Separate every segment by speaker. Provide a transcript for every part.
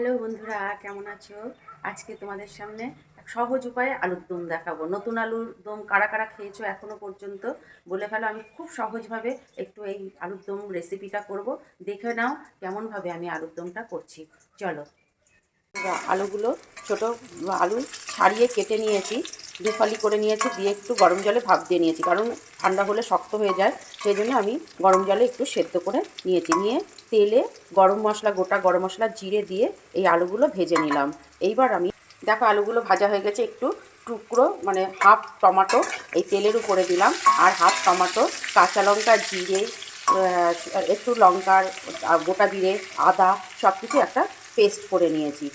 Speaker 1: Hello বন্ধুরা, কেমন আছো? আজকে তোমাদের সামনে এক সহজ উপায়ে আলুর দম দেখাবো। নতুন আলুর দম কারা কারা খেয়েছো এখনো পর্যন্ত বলে ফেলো। আমি খুব সহজভাবে একটু এই আলুর দম রেসিপিটা করব। দেখে নাও কেমনভাবে আমি আলুর দমটা করছি। চলো। আলুগুলো ছোট আলু ছাড়িয়ে কেটে নিয়েছি, দুফালি করে নিয়েছি, দিয়ে একটু গরম জলে ভাপ দিয়ে নিয়েছি, কারণ ঠান্ডা হলে শক্ত হয়ে যায়। সেই জন্য আমি গরম জলে একটু সেদ্ধ করে নিয়েছি। নিয়ে তেলে গরম মশলা, গোটা গরম মশলা, জিরে দিয়ে এই আলুগুলো ভেজে নিলাম। এইবার আমি দেখো আলুগুলো ভাজা হয়ে গেছে। একটু টুকরো মানে হাফ টমেটো এই তেলের উপরে দিলাম, আর হাফ টমেটো, কাঁচা লঙ্কা, জিরে, একটু লঙ্কার গোটা জিরে, আদা সব কিছু একটা পেস্ট করে নিয়েছি।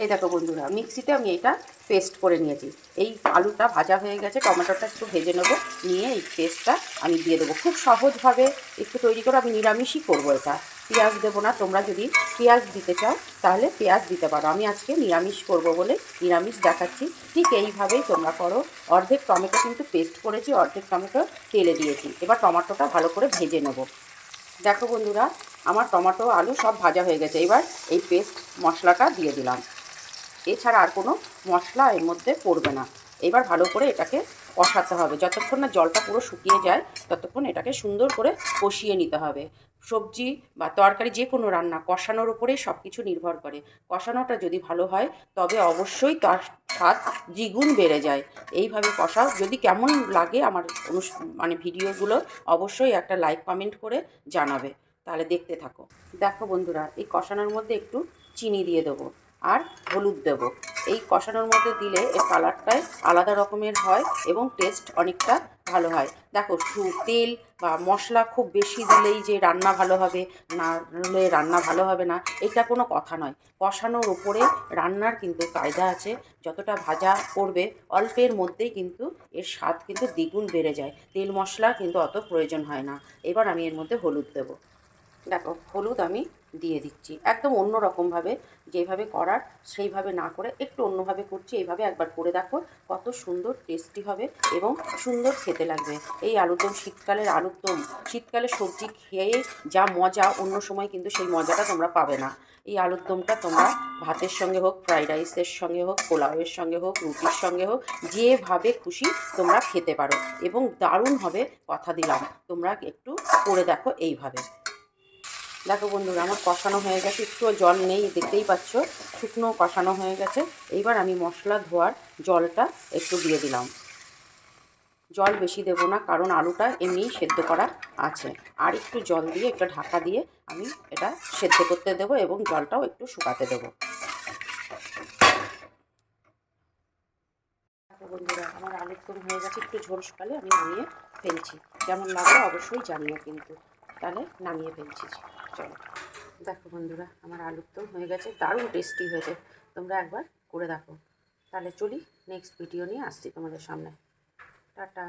Speaker 1: এই দেখো বন্ধুরা, মিক্সিতে আমি এটা পেস্ট করে নিয়েছি। এই আলুটা ভাজা হয়ে গেছে, টমেটোটা একটু ভেজে নেবো, নিয়ে এই পেস্টটা আমি দিয়ে দেবো। খুব সহজভাবে একটু তৈরি করে, আমি নিরামিষই করবো এটা, পেঁয়াজ দেবো না। তোমরা যদি পেঁয়াজ দিতে চাও তাহলে পেঁয়াজ দিতে পারো। আমি আজকে নিরামিষ করব বলে নিরামিষ দেখাচ্ছি। ঠিক এইভাবেই তোমরা করো। অর্ধেক টমেটো কিন্তু পেস্ট করেছি, অর্ধেক টমেটো তেলে দিয়েছি। এবার টমেটোটা ভালো করে ভেজে নেবো। দেখো বন্ধুরা, আমার টমেটো আলু সব ভাজা হয়ে গেছে। এবার এই পেস্ট মশলাটা দিয়ে দিলাম। এছাড়া আর কোনো মশলা এর মধ্যে পড়বে না। এবার ভালো করে এটাকে কষাতে হবে। যতক্ষণ না জলটা পুরো শুকিয়ে যায় ততক্ষণ এটাকে সুন্দর করে কষিয়ে নিতে হবে। সবজি বা তরকারি যে কোনো রান্না কষানোর উপরেই সব কিছু নির্ভর করে। কষানোটা যদি ভালো হয় তবে অবশ্যই তার স্বাদ দ্বিগুণ বেড়ে যায়। এইভাবে কষাও। যদি কেমন লাগে আমার মানে ভিডিওগুলো, অবশ্যই একটা লাইক কমেন্ট করে জানাবে। তাহলে দেখতে থাকো। দেখো বন্ধুরা, এই কষানোর মধ্যে একটু চিনি দিয়ে দেবো আর হলুদ দেব। এই কষানোর মধ্যে দিলে এর কালারটাই আলাদা রকমের হয় এবং টেস্ট অনেকটা ভালো হয়। দেখো, তেল বা মশলা খুব বেশি দিলেই যে রান্না ভালো হবে, না হলে রান্না ভালো হবে না, এটা কোনো কথা নয়। কষানোর ওপরে রান্নার কিন্তু কায়দা আছে। যতটা ভাজা করবে অল্পের মধ্যেই কিন্তু এর স্বাদ কিন্তু দ্বিগুণ বেড়ে যায়। তেল মশলা কিন্তু অত প্রয়োজন হয় না। এবার আমি এর মধ্যে হলুদ দেবো। দেখো, হলুদ আমি দিয়ে দিচ্ছি একদম অন্য রকমভাবে। যেভাবে করার সেইভাবে না করে একটু অন্যভাবে করছি। এইভাবে একবার করে দেখো, কত সুন্দর টেস্টি হবে এবং সুন্দর খেতে লাগবে এই আলুর দম। শীতকালের আলুর দম, শীতকালে সবজি খেয়ে যা মজা, অন্য সময় কিন্তু সেই মজাটা তোমরা পাবে না। এই আলুর দমটা তোমরা ভাতের সঙ্গে হোক, ফ্রাইড রাইসের সঙ্গে হোক, পোলাওয়ের সঙ্গে হোক, রুটির সঙ্গে হোক, যেভাবে খুশি তোমরা খেতে পারো এবং দারুণ হবে, কথা দিলাম। তোমরা একটু করে দেখো এইভাবে। দেখো বন্ধুরা, আমার কষানো হয়ে গেছে, একটুও জল নেই, দেখতেই পাচ্ছ, শুকনো কষানো হয়ে গেছে। এইবার আমি মশলা ধোয়ার জলটা একটু দিয়ে দিলাম। জল বেশি দেবো না, কারণ আলুটা এমনিই সেদ্ধ করা আছে। আর একটু জল দিয়ে একটা ঢাকা দিয়ে আমি এটা সেদ্ধ করতে দেবো এবং জলটাও একটু শুকাতে দেবো। দেখো বন্ধুরা, আমার আলুর দম হয়ে গেছে। একটু ঝোল শুকালে আমি নামিয়ে ফেলছি। কেমন লাগলো অবশ্যই জানিও কিন্তু। তাহলে নামিয়ে ফেলছি। চলো। দেখো বন্ধুরা, আমার আলুর দম হয়ে গেছে, দারুণ টেস্টি হয়েছে। তোমরা একবার করে দেখো। তাহলে চলি, নেক্সট ভিডিও নিয়ে আসছি তোমাদের সামনে। টাটা।